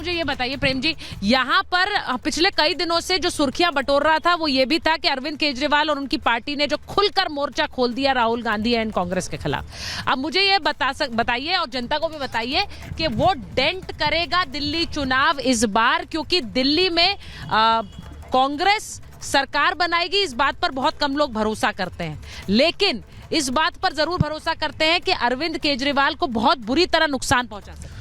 मुझे ये बताइए प्रेम जी, यहाँ पर पिछले कई दिनों से जो सुर्खियां बटोर रहा था वो ये भी था कि अरविंद केजरीवाल और उनकी पार्टी ने जो खुलकर मोर्चा खोल दिया राहुल गांधी एंड कांग्रेस के खिलाफ। अब मुझे ये बताइए और जनता को भी बताइए कि वो डेंट करेगा दिल्ली चुनाव इस बार, क्योंकि दिल्ली में कांग्रेस सरकार बनाएगी इस बात पर बहुत कम लोग भरोसा करते हैं, लेकिन इस बात पर जरूर भरोसा करते हैं कि अरविंद केजरीवाल को बहुत बुरी तरह नुकसान पहुंचा सकते हैं।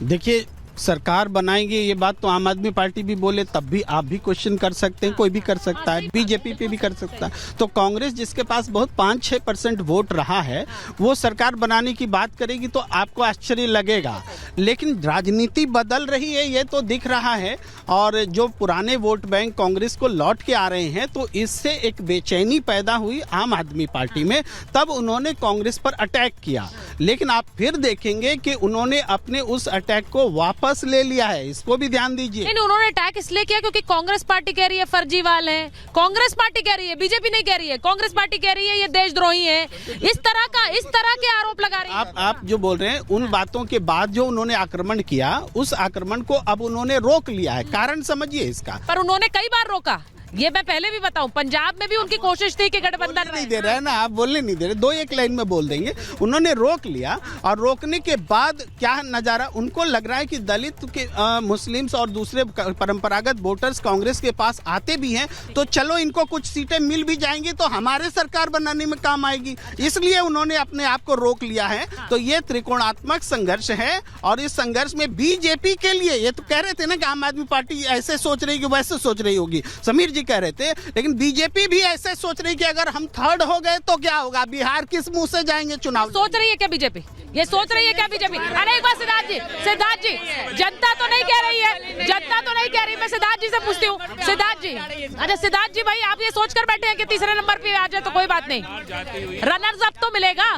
देखिए, सरकार बनाएंगे ये बात तो आम आदमी पार्टी भी बोले तब भी आप भी क्वेश्चन कर सकते हैं, कोई भी कर सकता है, बीजेपी पे भी कर सकता है। तो कांग्रेस जिसके पास बहुत 5-6% वोट रहा है वो सरकार बनाने की बात करेगी तो आपको आश्चर्य लगेगा, लेकिन राजनीति बदल रही है ये तो दिख रहा है। और जो पुराने वोट बैंक कांग्रेस को लौट के आ रहे हैं तो इससे एक बेचैनी पैदा हुई आम आदमी पार्टी में, तब उन्होंने कांग्रेस पर अटैक किया। लेकिन आप फिर देखेंगे कि उन्होंने अपने उस अटैक को वापस ले लिया है, इसको भी ध्यान दीजिए। नहीं, उन्होंने अटैक इसलिए किया क्योंकि कांग्रेस पार्टी कह रही है फर्जीवाल है, कांग्रेस पार्टी कह रही है, बीजेपी नहीं कह रही है, कांग्रेस पार्टी कह रही है ये देशद्रोही है, इस तरह के आरोप लगा रही है। आप जो बोल रहे हैं उन बातों के बाद जो उन्होंने आक्रमण किया, उस आक्रमण को अब उन्होंने रोक लिया है, कारण समझिए इसका। पर उन्होंने कई बार रोका, ये मैं पहले भी बताऊं, पंजाब में भी उनकी कोशिश थी कि गठबंधन नहीं दे रहे हैं ना, आप बोलने नहीं दे रहे, 2-1 लाइन में बोल देंगे। उन्होंने रोक लिया और रोकने के बाद क्या नजारा, उनको लग रहा है कि दलित के मुस्लिम्स और दूसरे परंपरागत वोटर्स कांग्रेस के पास आते भी हैं तो चलो इनको कुछ सीटें मिल भी जाएंगी तो हमारे सरकार बनाने में काम आएगी, इसलिए उन्होंने अपने आप को रोक लिया है। तो ये त्रिकोणात्मक संघर्ष है और इस संघर्ष में बीजेपी के लिए, ये तो कह रहे थे ना कि आम आदमी पार्टी ऐसे सोच रही होगी वैसे सोच रही होगी, समीर कह रहे थे, लेकिन बीजेपी भी ऐसे सोच रही कि अगर हम थर्ड हो गए तो क्या होगा, बिहार किस मुंह से जाएंगे चुनाव। सोच रही है क्या बीजेपी, ये सोच रही है क्या बीजेपी? अरे एक बार सिद्धार्थ जी, जनता तो नहीं कह रही है, जनता तो नहीं कह रही, मैं सिद्धार्थ जी से पूछती हूँ। सिद्धार्थ जी, अच्छा सिद्धार्थ जी भाई, आप ये सोचकर बैठे हैं कि तीसरे नंबर पे आ जाए तो कोई बात नहीं, रनर्स अप तो मिलेगा,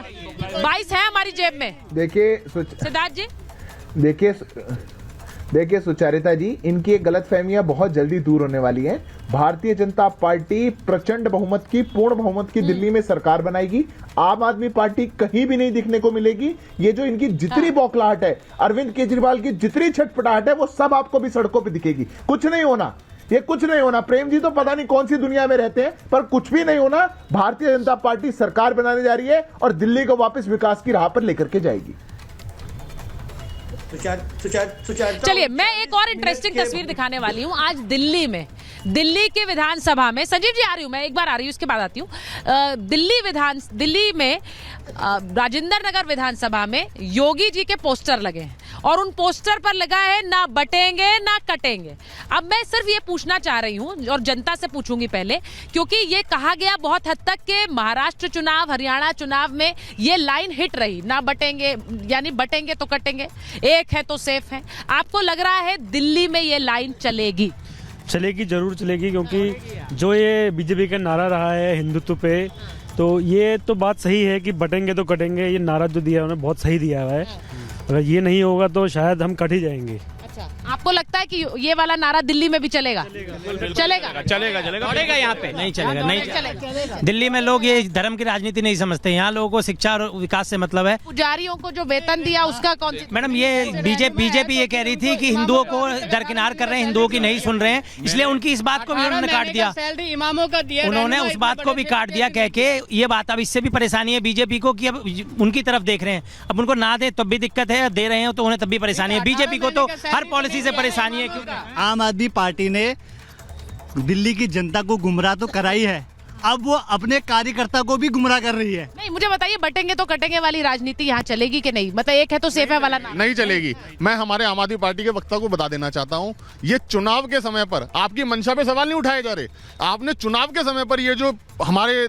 22 है हमारी जेब में। देखिए सिद्धार्थ जी, देखिए सुचारिता जी, इनकी एक गलतफहमियां बहुत जल्दी दूर होने वाली हैं। भारतीय जनता पार्टी प्रचंड बहुमत की, पूर्ण बहुमत की दिल्ली में सरकार बनाएगी। आम आदमी पार्टी कहीं भी नहीं दिखने को मिलेगी। ये जो इनकी जितनी बौखलाहट है, अरविंद केजरीवाल की जितनी छटपटाहट है, वो सब आपको भी सड़कों पर दिखेगी। कुछ नहीं होना, ये कुछ नहीं होना। प्रेम जी तो पता नहीं कौन सी दुनिया में रहते हैं, पर कुछ भी नहीं होना। भारतीय जनता पार्टी सरकार बनाने जा रही है और दिल्ली को वापस विकास की राह पर लेकर के जाएगी। चलिए मैं एक और इंटरेस्टिंग तस्वीर दिखाने वाली हूँ। आज दिल्ली के विधानसभा में, संजीव जी आ रही हूँ मैं, एक बार आ रही हूँ उसके बाद आती हूँ। दिल्ली में राजेंद्र नगर विधानसभा में योगी जी के पोस्टर लगे हैं और उन पोस्टर पर लगा है ना बटेंगे ना कटेंगे। अब मैं सिर्फ ये पूछना चाह रही हूँ और जनता से पूछूंगी पहले, क्योंकि ये कहा गया बहुत हद तक के महाराष्ट्र चुनाव, हरियाणा चुनाव में ये लाइन हिट रही, ना बटेंगे यानी बटेंगे तो कटेंगे, एक है तो सेफ है। आपको लग रहा है दिल्ली में ये लाइन चलेगी? चलेगी, जरूर चलेगी, क्योंकि जो ये बीजेपी का नारा रहा है हिंदुत्व पे, तो ये तो बात सही है कि बटेंगे तो कटेंगे, ये नारा जो दिया है उन्होंने बहुत सही दिया हुआ है। अगर ये नहीं होगा तो शायद हम कट ही जाएंगे। अच्छा, आपको लगता है कि ये वाला नारा दिल्ली में भी चलेगा? चलेगा यहाँ पे नहीं चलेगा, नहीं चलेगा। दिल्ली में लोग ये धर्म की राजनीति नहीं समझते, यहाँ लोगों को शिक्षा और विकास से मतलब है। पुजारियों को जो वेतन दिया उसका कौन? मैडम ये बीजेपी ये कह रही थी कि हिंदुओं को दरकिनार कर रहे हैं, हिंदुओं की नहीं सुन रहे हैं, इसलिए उनकी इस बात को भी उन्होंने काट दिया। इमामों का दिया, उन्होंने उस बात को भी काट दिया कह के ये बात। अब इससे भी परेशानी है बीजेपी को कि अब उनकी तरफ देख रहे हैं, अब उनको ना दे तब भी दिक्कत है, दे रहे हैं तो उन्हें तब भी परेशानी है। बीजेपी को तो हर पॉलिसी से परेशानी है। आम आदमी पार्टी ने दिल्ली की जनता को गुमराह तो कराई है, अब वो अपने कार्यकर्ता को भी गुमराह कर रही है। नहीं, मुझे बताइए बटेंगे तो कटेंगे वाली राजनीति यहाँ चलेगी कि नहीं? मतलब एक है तो सेफ है वाला नहीं चलेगी। मैं हमारे आम आदमी पार्टी के वक्ता को बता देना चाहता हूँ, ये चुनाव के समय पर आपकी मंशा पे सवाल नहीं उठाए जा रहे। आपने चुनाव के समय पर ये जो हमारे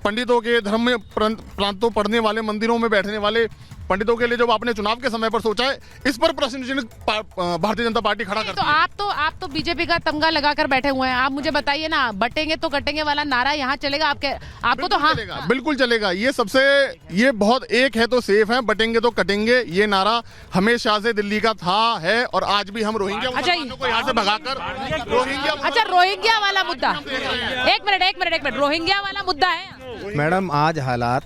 पंडितों के धर्म में प्रांतों पढ़ने वाले, मंदिरों में बैठने वाले पंडितों के लिए जो आपने चुनाव के समय पर सोचा है, इस पर प्रश्न भारतीय जनता पार्टी खड़ा करती है। आप तो बीजेपी का तमगा लगाकर बैठे हुए हैं। आप मुझे बताइए ना, बटेंगे तो कटेंगे वाला नारा यहाँ चलेगा? आपको तो हाँ चलेगा, बिल्कुल चलेगा। ये बहुत एक है तो सेफ है, बटेंगे तो कटेंगे, ये नारा हमेशा से दिल्ली का था, है और आज भी हम रोहिंग्या को यहाँ से भगाकर रोहिंग्या वाला मुद्दा, एक मिनट, रोहिंग्या वाला मुद्दा है मैडम। आज हालात,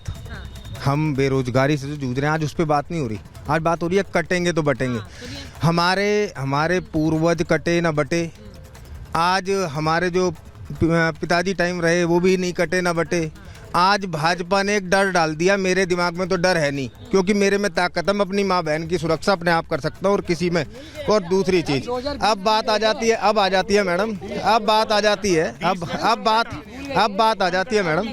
हम बेरोजगारी से जो जूझ रहे हैं, आज उस पर बात नहीं हो रही। आज बात हो रही है कटेंगे तो बटेंगे। हमारे पूर्वज कटे ना बटे, आज हमारे जो पिताजी टाइम रहे वो भी नहीं कटे ना बटे। आज भाजपा ने एक डर डाल दिया, मेरे दिमाग में तो डर है नहीं, क्योंकि मेरे में ताकत है, मैं अपनी माँ बहन की सुरक्षा अपने आप कर सकता हूँ और किसी में। और दूसरी चीज़, अब बात आ जाती है मैडम, अब बात आ जाती है मैडम,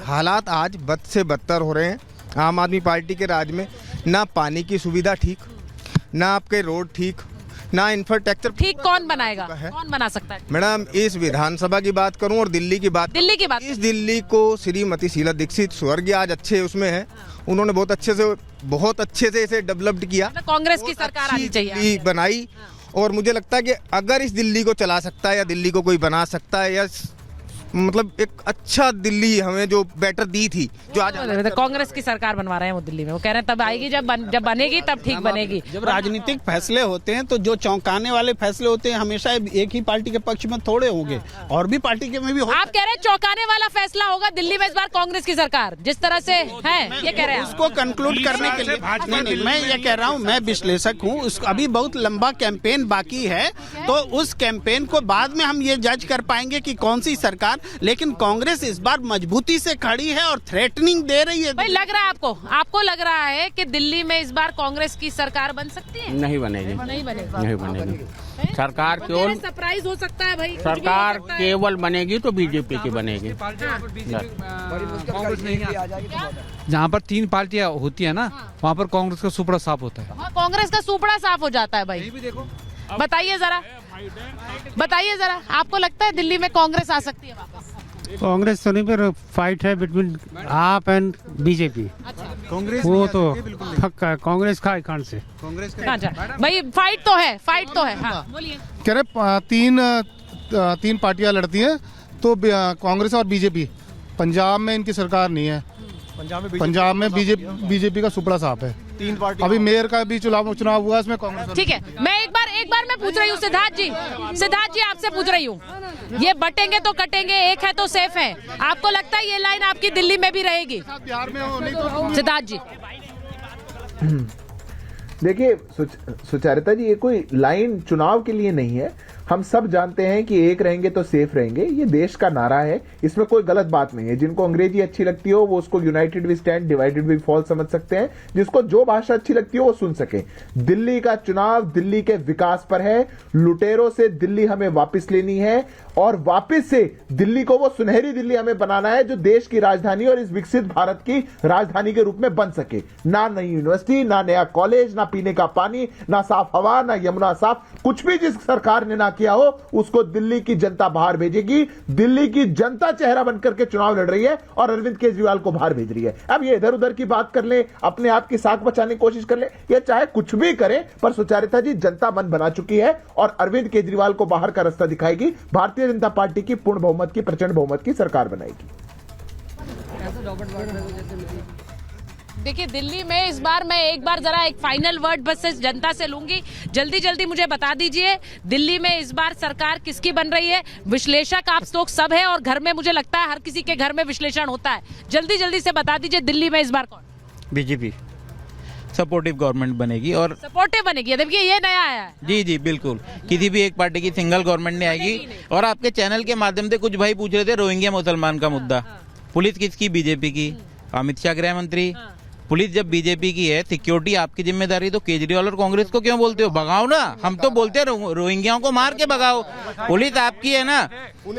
हालात आज बद से बदतर हो रहे हैं। आम आदमी पार्टी के राज में ना पानी की सुविधा ठीक, ना आपके रोड ठीक, ना इंफ्रास्ट्रक्चर ठीक। कौन बनाएगा, कौन बना सकता है? मैडम इस विधानसभा की बात करूं और दिल्ली की बात, इस दिल्ली को श्रीमती शीला दीक्षित स्वर्गीय आज अच्छे उसमें है, उन्होंने बहुत अच्छे से इसे डेवलप्ड किया। कांग्रेस की सरकार आनी चाहिए, बनाई। और मुझे लगता है कि अगर इस दिल्ली को चला सकता है या दिल्ली को कोई बना सकता है, या मतलब एक अच्छा दिल्ली हमें जो बेटर दी थी, जो आज कांग्रेस की सरकार बनवा रहे हैं वो दिल्ली में। वो कह रहे हैं तब आएगी जब बनेगी तब ठीक बनेगी। जब राजनीतिक फैसले होते हैं तो जो चौंकाने वाले फैसले होते हैं हमेशा एक ही पार्टी के पक्ष में थोड़े होंगे, और भी पार्टी के में भी होगा। आप कह रहे हैं चौंकाने वाला फैसला होगा दिल्ली में इस बार कांग्रेस की सरकार जिस तरह से है, ये कह रहे हैं उसको कंक्लूड करने के लिए नहीं, मैं ये कह रहा हूँ, मैं विश्लेषक हूँ, अभी बहुत लंबा कैंपेन बाकी है, तो उस कैंपेन को बाद में हम ये जज कर पाएंगे कि कौन सी सरकार। लेकिन कांग्रेस इस बार मजबूती से खड़ी है और थ्रेटनिंग दे रही है। भाई लग रहा है आपको लग रहा है कि दिल्ली में इस बार कांग्रेस की सरकार बन सकती है? नहीं बनेगी। सरकार केवल सरप्राइज हो सकता है भाई, सरकार केवल बनेगी तो बीजेपी की बनेगी। जहाँ पर 3 पार्टियां होती है ना, वहाँ पर कांग्रेस का सुपड़ा साफ होता है। कांग्रेस का सुपड़ा साफ हो जाता है भाई। बताइए जरा, आपको लगता है दिल्ली में कांग्रेस आ सकती है वापस? कांग्रेस तो नहीं, पर फाइट है बिटवीन आप एंड बीजेपी। कांग्रेस वो तो पक्का है, कांग्रेस का आइकॉन से भाई फाइट तो है। हाँ, बोलिए। कह रहे तीन पार्टियां लड़ती हैं, तो कांग्रेस और बीजेपी। पंजाब में इनकी सरकार नहीं है, पंजाब में बीजेपी का सुपड़ा साफ है। 3 पार्टी, अभी मेयर का भी चुनाव हुआ, इसमें कांग्रेस। ठीक है, मैं एक बार मैं पूछ रही हूँ सिद्धार्थ जी आपसे पूछ रही हूँ, ये बटेंगे तो कटेंगे, एक है तो सेफ है, आपको लगता है ये लाइन आपकी दिल्ली में भी रहेगी? बिहार में हो नहीं तो सिद्धार्थ जी देखिए सुचारिता जी, ये कोई लाइन चुनाव के लिए नहीं है। हम सब जानते हैं कि एक रहेंगे तो सेफ रहेंगे, ये देश का नारा है, इसमें कोई गलत बात नहीं है। जिनको अंग्रेजी अच्छी लगती हो वो उसको united we stand, divided we fall समझ सकते हैं, जिसको जो भाषा अच्छी लगती हो वो सुन सके। दिल्ली का चुनाव दिल्ली के विकास पर है, लुटेरों से दिल्ली हमें वापस लेनी है, और वापस से दिल्ली को वो सुनहरी दिल्ली हमें बनाना है जो देश की राजधानी और इस विकसित भारत की राजधानी के रूप में बन सके। ना नई यूनिवर्सिटी, ना नया कॉलेज, ना पीने का पानी, ना साफ हवा, ना यमुना साफ, कुछ भी जिस सरकार ने ना किया हो उसको दिल्ली की जनता बाहर भेजेगी। दिल्ली की जनता चेहरा बनकर के चुनाव लड़ रही है और अरविंद केजरीवाल को बाहर भेज रही है। अब ये इधर उधर की बात कर ले, अपने आप की साख बचाने की कोशिश कर ले, ये चाहे कुछ भी करे, पर सुचारिता जी जनता मन बना चुकी है और अरविंद केजरीवाल को बाहर का रास्ता दिखाएगी। भारतीय जनता पार्टी की पूर्ण बहुमत की, प्रचंड बहुमत की सरकार बनाएगी। देखिए दिल्ली में इस बार मैं एक बार जरा एक फाइनल वर्ड बस से जनता से लूंगी, जल्दी मुझे बता दीजिए दिल्ली में इस बार सरकार किसकी बन रही है? विश्लेषक आप लोग सब है और घर में मुझे लगता है हर किसी के घर में विश्लेषण होता है, जल्दी से बता दीजिए दिल्ली में इस बार कौन? बीजेपी सपोर्टिव गवर्नमेंट बनेगी। और सपोर्टिव बनेगी, देखिए ये नया आया है। जी बिल्कुल, किसी भी एक पार्टी की सिंगल गवर्नमेंट नहीं आएगी। और आपके चैनल के माध्यम से कुछ भाई पूछ रहे थे रोहिंग्या मुसलमान का मुद्दा, पुलिस किसकी? बीजेपी की। अमित शाह गृह मंत्री। पुलिस जब बीजेपी की है, सिक्योरिटी आपकी जिम्मेदारी, तो केजरीवाल और कांग्रेस को क्यों बोलते हो? भगाओ ना, हम तो बोलते हैं रोहिंग्याओं को मार के भगाओ, पुलिस आपकी है ना।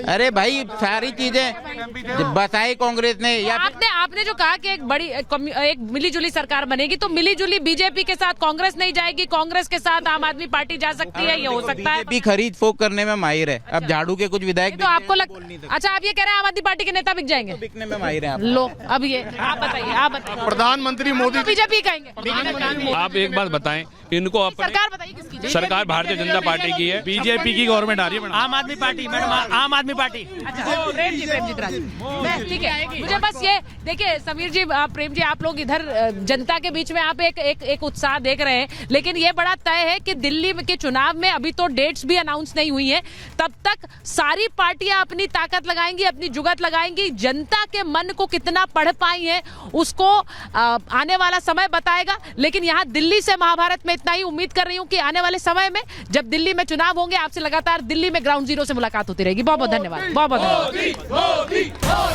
अरे भाई सारी चीजें बसाई कांग्रेस ने। या आपने जो कहा कि एक बड़ी एक मिलीजुली सरकार बनेगी, तो मिलीजुली बीजेपी के साथ कांग्रेस नहीं जाएगी, कांग्रेस के साथ आम आदमी पार्टी जा सकती है, ये हो सकता है। बीजेपी खरीद फोक करने में माहिर है। अब झाड़ू के कुछ विधायक तो आपको अच्छा आप ये कह रहे हैं आम आदमी पार्टी के नेता बिक जाएंगे? बिकने में माहिर है। लो अब ये आप बताइए। प्रधानमंत्री मोदी बीजेपी कहेंगे। आप एक बात बताएं इनको, सरकार बताइए किसकी? सरकार भारतीय जनता पार्टी की है, बीजेपी की गवर्नमेंट आ रही है। आम आदमी पार्टी मैडम, आम आदमी पार्टी। प्रेम जी ठीक है, मुझे बस ये देखिए समीर जी, प्रेम जी, आप लोग इधर जनता के बीच में आप एक उत्साह देख रहे हैं, लेकिन ये बड़ा तय है कि दिल्ली के चुनाव में अभी तो डेट्स भी अनाउंस नहीं हुई है, तब तक सारी पार्टियां अपनी ताकत लगाएंगी, अपनी जुगत लगाएंगी। जनता के मन को कितना पढ़ पाई है उसको आने वाला समय बताएगा। लेकिन यहाँ दिल्ली से महाभारत में इतना ही उम्मीद कर रही हूँ कि आने वाले समय में जब दिल्ली में चुनाव होंगे, आपसे लगातार दिल्ली में ग्राउंड जीरो से मुलाकात होती रहेगी। बहुत बहुत धन्यवाद, बहुत बहुत धन्यवाद।